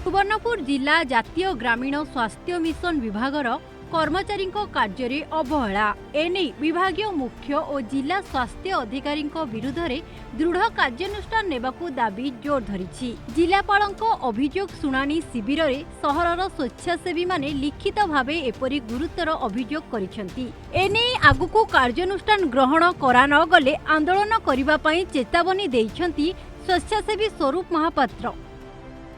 सुवर्णपुर जिला जातीय ग्रामीण स्वास्थ्य मिशन विभागर कर्मचारी कार्य अवहेला एने विभागीय मुख्य और जिला स्वास्थ्य अधिकारी विरुद्ध में दृढ़ कार्यानुष्ठान नेबाकू दाबी जोर धरी। जिलापाल अभियोग शुणाणी शिविर में सहरर स्वेच्छासेवी माने लिखित भावे एपरी गुरुतर अभियोग करिसेंती। एने आगुकू कार्यानुष्ठान ग्रहण करा न गले आंदोलन करबा पई चेतावनी देइछंती स्वेच्छासेवी स्वरूप महापात्र।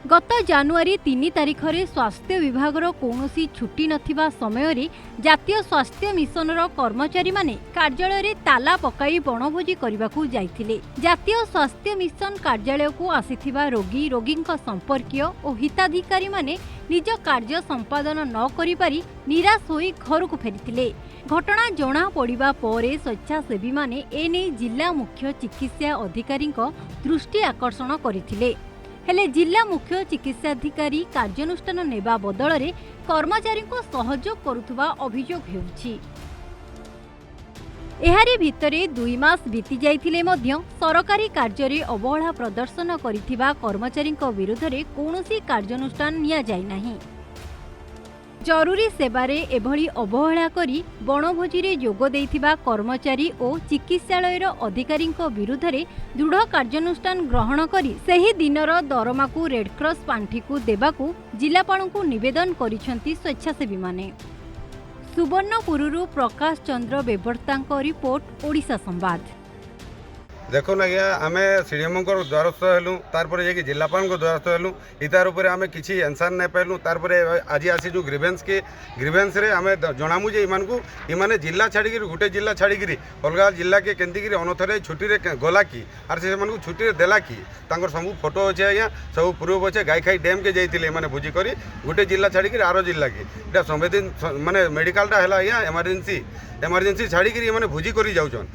गत जानुआरी 3 तारिख में स्वास्थ्य विभाग कौनसी छुट्टी नथिबा समय रे जातीय स्वास्थ्य मिशनर कर्मचारी माने कार्यालय रे ताला पकाई बनभोजी करबाकू जाइथिले। जातीय स्वास्थ्य मिशन कार्यालय को आसीथिबा रोगी रोगींक संपर्कीय और हिताधिकारी माने निज कार्य संपादन न करि पारि निराश होई घर को फेरिथिले। घटना जना पड़िबा परे स्वेच्छासेवी माने एने जिला मुख्य चिकित्सा अधिकारी दृष्टि आकर्षण करथिले। हेले जिला मुख्य चिकित्साधिकारी कार्यानुष्ठान नेबा बदल में कर्मचारी को सहयोग करुथुबा अभियोग हेउछि। एहारी भितरे 2 मास बीती जाइथिले मध्य सरकारी कार्य रे अवहेला प्रदर्शन करिथिबा कर्मचारी विरुद्ध में कौनसी कार्यानुष्ठान निया जाय नाही। जरूरी सेवारे एभली अवहेला करी बनभोजी रे जोग देइथिबा कर्मचारी और चिकित्सालयर अधिकारी विरुद्ध में दृढ़ कार्यानुष्ठान ग्रहण करी सही दिनर दरमा को रेडक्रॉस पांठी को देबाकू जिलापाल को निवेदन करिसेंती स्वेच्छासेवी माने। सुवर्णपुरु प्रकाश चंद्र बेबर्ता रिपोर्ट ओडिशा संवाद। देखो ना आम सीडीएम द्वारस्थ हेलु तार जाकि जिलापाल द्वारस्थ हेलु इतार उपर आम किसी आंसर नहीं पाइलु। तार आज आसी जो ग्रीवेन्स रे आम जनामु जे इमाने जिला छाड़ी गोटे जिला छाड़ी अलग जिला के केंदी अनथरे छुट्टी रे गला कि आर से छुट्टी रे देला कि सब फोटो अच्छे आज्ञा सब प्रूफ अच्छे गाईखाई डैम के जाइए मैंने भोजी कर गोटे जिला छाड़ी आर जिला की इटा संवेदन माने मेडिकलटा है आज्ञा एमरजेंसी छाड़ी मैंने भोजी कर जाऊन।